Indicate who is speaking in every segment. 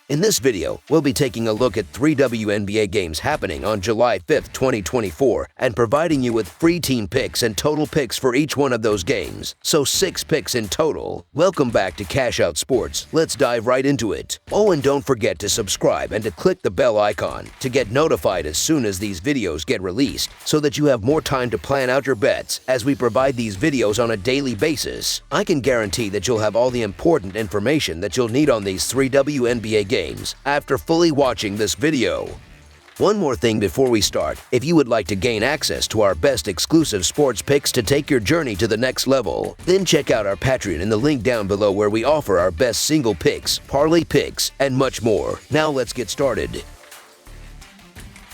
Speaker 1: In this video, we'll be taking a look at 3 WNBA games happening on July 5th, 2024, and providing you with free team picks and total picks for each one of those games. So 6 picks in total. Welcome back to Cash Out Sports. Let's dive right into it. Oh, and don't forget to subscribe and to click the bell icon to get notified as soon as these videos get released, so that you have more time to plan out your bets as we provide these videos on a daily basis. I can guarantee that you'll have all the important information that you'll need on these 3 WNBA games after fully watching this video. One more thing before we start: if you would like to gain access to our best exclusive sports picks to take your journey to the next level, then check out our Patreon in the link down below, where we offer our best single picks, parlay picks, and much more. Now let's get started.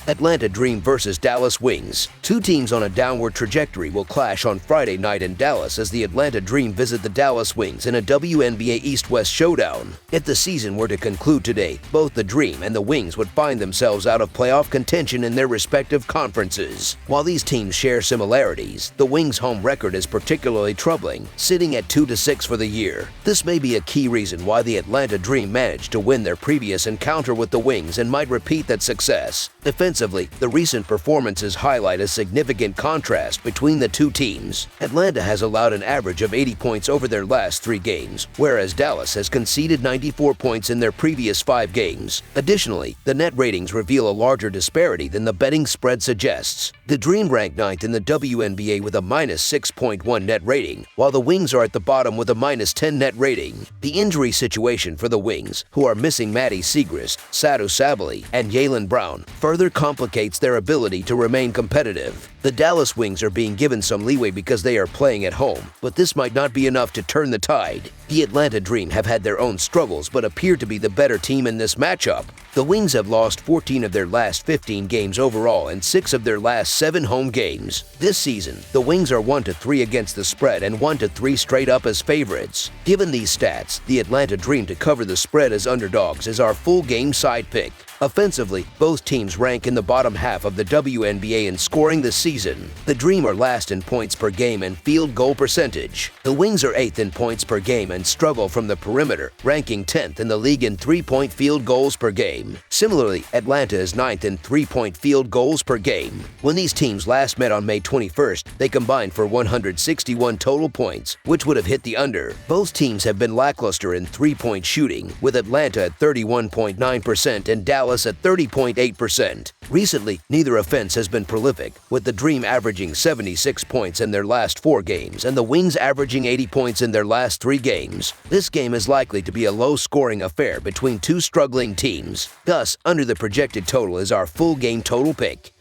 Speaker 1: Atlanta Dream versus Dallas Wings. 2 teams on a downward trajectory will clash on Friday night in Dallas as the Atlanta Dream visit the Dallas Wings in a WNBA East-West showdown. If the season were to conclude today, both the Dream and the Wings would find themselves out of playoff contention in their respective conferences. While these teams share similarities, the Wings' home record is particularly troubling, sitting at 2-6 for the year. This may be a key reason why the Atlanta Dream managed to win their previous encounter with the Wings and might repeat that success. Defensively, the recent performances highlight a significant contrast between the two teams. Atlanta has allowed an average of 80 points over their last 3 games, whereas Dallas has conceded 94 points in their previous 5 games. Additionally, the net ratings reveal a larger disparity than the betting spread suggests. The Dream rank 9th in the WNBA with a -6.1 net rating, while the Wings are at the bottom with a -10 net rating. The injury situation for the Wings, who are missing Maddie Siegrist, Sadu Sabally, and Yalen Brown, further complicates their ability to remain competitive. The Dallas Wings are being given some leeway because they are playing at home, but this might not be enough to turn the tide. The Atlanta Dream have had their own struggles but appear to be the better team in this matchup. The Wings have lost 14 of their last 15 games overall and 6 of their last 7 home games. This season, the Wings are 1-3 against the spread and 1-3 straight up as favorites. Given these stats, the Atlanta Dream to cover the spread as underdogs is our full game side pick. Offensively, both teams rank in the bottom half of the WNBA in scoring this season. The Dream are last in points per game and field goal percentage. The Wings are 8th in points per game and struggle from the perimeter, ranking 10th in the league in 3-point field goals per game. Similarly, Atlanta is 9th in 3-point field goals per game. When these teams last met on May 21st, they combined for 161 total points, which would have hit the under. Both teams have been lackluster in 3-point shooting, with Atlanta at 31.9% and Dallas at 30.8%. Recently, neither offense has been prolific, with the Dream averaging 76 points in their last 4 games and the Wings averaging 80 points in their last 3 games. This game is likely to be a low-scoring affair between 2 struggling teams. Thus, under the projected total is our full game total pick.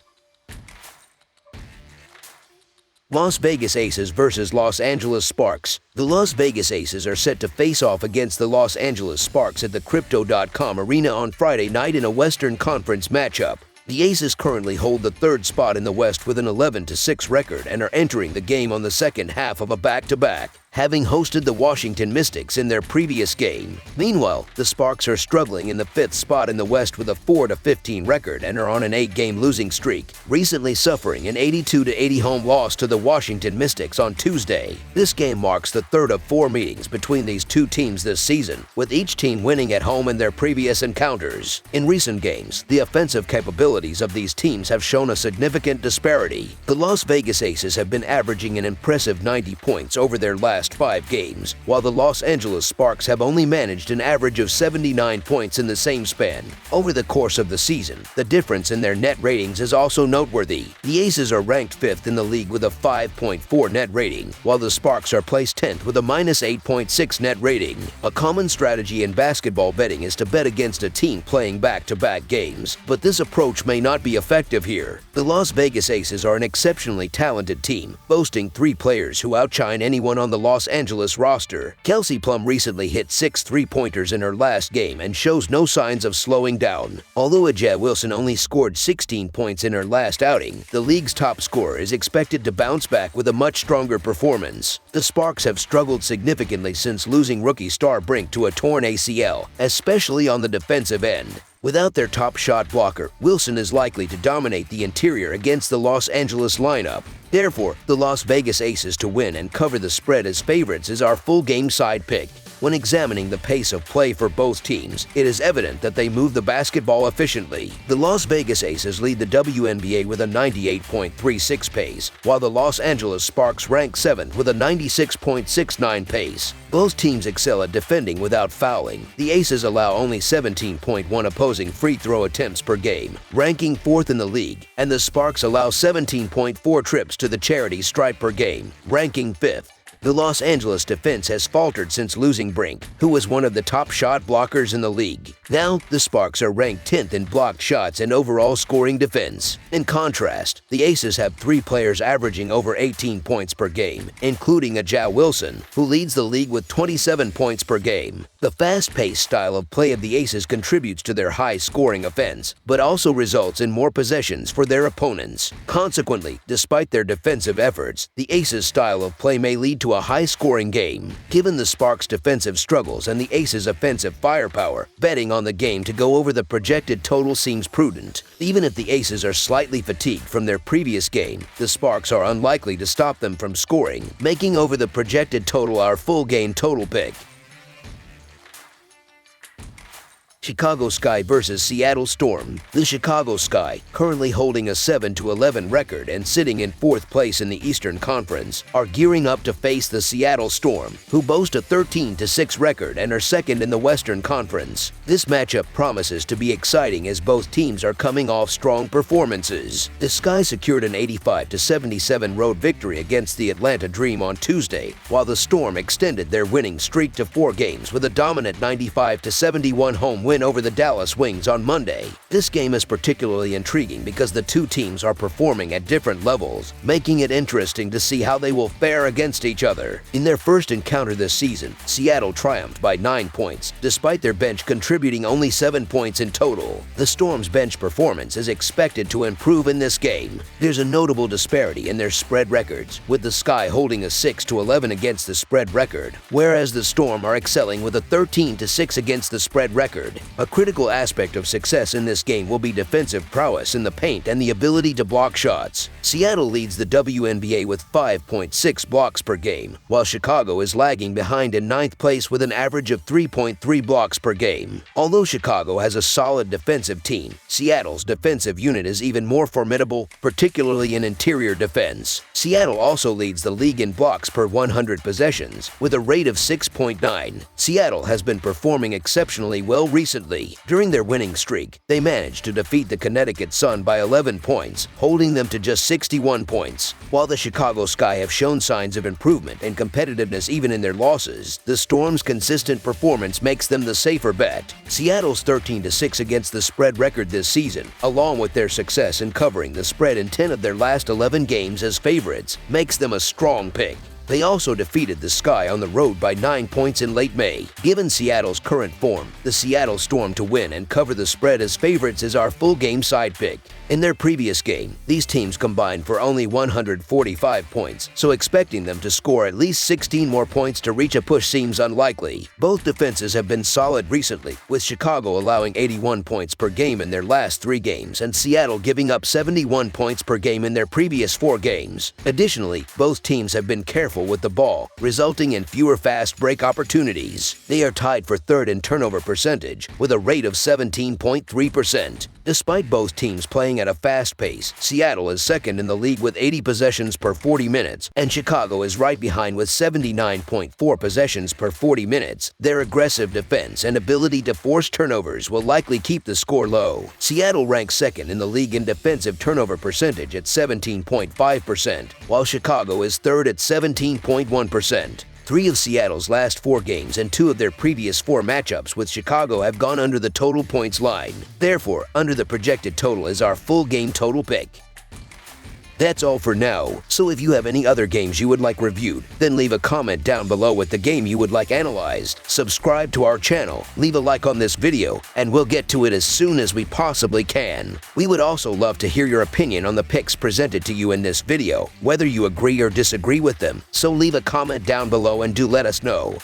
Speaker 1: Las Vegas Aces versus Los Angeles Sparks. The Las Vegas Aces are set to face off against the Los Angeles Sparks at the Crypto.com Arena on Friday night in a Western Conference matchup. The Aces currently hold the 3rd spot in the West with an 11-6 record and are entering the game on the second half of a back-to-back, having hosted the Washington Mystics in their previous game. Meanwhile, the Sparks are struggling in the 5th spot in the West with a 4-15 record and are on an 8-game losing streak, recently suffering an 82-80 home loss to the Washington Mystics on Tuesday. This game marks the 3rd of 4 meetings between these 2 teams this season, with each team winning at home in their previous encounters. In recent games, the offensive capabilities of these teams have shown a significant disparity. The Las Vegas Aces have been averaging an impressive 90 points over their last 5 games, while the Los Angeles Sparks have only managed an average of 79 points in the same span. Over the course of the season, the difference in their net ratings is also noteworthy. The Aces are ranked 5th in the league with a 5.4 net rating, while the Sparks are placed 10th with a -8.6 net rating. A common strategy in basketball betting is to bet against a team playing back-to-back games, but this approach may not be effective here. The Las Vegas Aces are an exceptionally talented team, boasting 3 players who outshine anyone on the Los Angeles roster. Kelsey Plum recently hit 6 3-pointers in her last game and shows no signs of slowing down. Although Ajah Wilson only scored 16 points in her last outing, the league's top scorer is expected to bounce back with a much stronger performance. The Sparks have struggled significantly since losing rookie star Brink to a torn ACL, especially on the defensive end. Without their top shot blocker, Wilson is likely to dominate the interior against the Los Angeles lineup. Therefore, the Las Vegas Aces to win and cover the spread as favorites is our full game side pick. When examining the pace of play for both teams, it is evident that they move the basketball efficiently. The Las Vegas Aces lead the WNBA with a 98.36 pace, while the Los Angeles Sparks rank 7th with a 96.69 pace. Both teams excel at defending without fouling. The Aces allow only 17.1 opposing free throw attempts per game, ranking 4th in the league, and the Sparks allow 17.4 trips to the charity stripe per game, ranking 5th. The Los Angeles defense has faltered since losing Brink, who was one of the top shot blockers in the league. Now, the Sparks are ranked 10th in blocked shots and overall scoring defense. In contrast, the Aces have 3 players averaging over 18 points per game, including Ajah Wilson, who leads the league with 27 points per game. The fast-paced style of play of the Aces contributes to their high-scoring offense, but also results in more possessions for their opponents. Consequently, despite their defensive efforts, the Aces' style of play may lead to a high-scoring game. Given the Sparks' defensive struggles and the Aces' offensive firepower, betting on the game to go over the projected total seems prudent. Even if the Aces are slightly fatigued from their previous game, the Sparks are unlikely to stop them from scoring, making over the projected total our full game total pick. Chicago Sky vs. Seattle Storm. The Chicago Sky, currently holding a 7-11 record and sitting in 4th place in the Eastern Conference, are gearing up to face the Seattle Storm, who boast a 13-6 record and are 2nd in the Western Conference. This matchup promises to be exciting as both teams are coming off strong performances. The Sky secured an 85-77 road victory against the Atlanta Dream on Tuesday, while the Storm extended their winning streak to 4 games with a dominant 95-71 home win over the Dallas Wings on Monday. This game is particularly intriguing because the two teams are performing at different levels, making it interesting to see how they will fare against each other. In their first encounter this season, Seattle triumphed by 9 points, despite their bench contributing only 7 points in total. The Storm's bench performance is expected to improve in this game. There's a notable disparity in their spread records, with the Sky holding a 6-11 against the spread record, whereas the Storm are excelling with a 13-6 against the spread record. A critical aspect of success in this game will be defensive prowess in the paint and the ability to block shots. Seattle leads the WNBA with 5.6 blocks per game, while Chicago is lagging behind in 9th place with an average of 3.3 blocks per game. Although Chicago has a solid defensive team, Seattle's defensive unit is even more formidable, particularly in interior defense. Seattle also leads the league in blocks per 100 possessions, with a rate of 6.9. Seattle has been performing exceptionally well recently. During their winning streak, they managed to defeat the Connecticut Sun by 11 points, holding them to just 61 points. While the Chicago Sky have shown signs of improvement and competitiveness even in their losses, the Storm's consistent performance makes them the safer bet. Seattle's 13-6 against the spread record this season, along with their success in covering the spread in 10 of their last 11 games as favorites, makes them a strong pick. They also defeated the Sky on the road by 9 points in late May. Given Seattle's current form, the Seattle Storm to win and cover the spread as favorites is our full game side pick. In their previous game, these teams combined for only 145 points, so expecting them to score at least 16 more points to reach a push seems unlikely. Both defenses have been solid recently, with Chicago allowing 81 points per game in their last 3 games and Seattle giving up 71 points per game in their previous 4 games. Additionally, both teams have been careful with the ball, resulting in fewer fast break opportunities. They are tied for 3rd in turnover percentage, with a rate of 17.3%. Despite both teams playing at a fast pace, Seattle is 2nd in the league with 80 possessions per 40 minutes, and Chicago is right behind with 79.4 possessions per 40 minutes. Their aggressive defense and ability to force turnovers will likely keep the score low. Seattle ranks 2nd in the league in defensive turnover percentage at 17.5%, while Chicago is 3rd at 17.1%. 3 of Seattle's last 4 games and 2 of their previous 4 matchups with Chicago have gone under the total points line. Therefore, under the projected total is our full game total pick. That's all for now, so if you have any other games you would like reviewed, then leave a comment down below with the game you would like analyzed. Subscribe to our channel, leave a like on this video, and we'll get to it as soon as we possibly can. We would also love to hear your opinion on the picks presented to you in this video, whether you agree or disagree with them, so leave a comment down below and do let us know.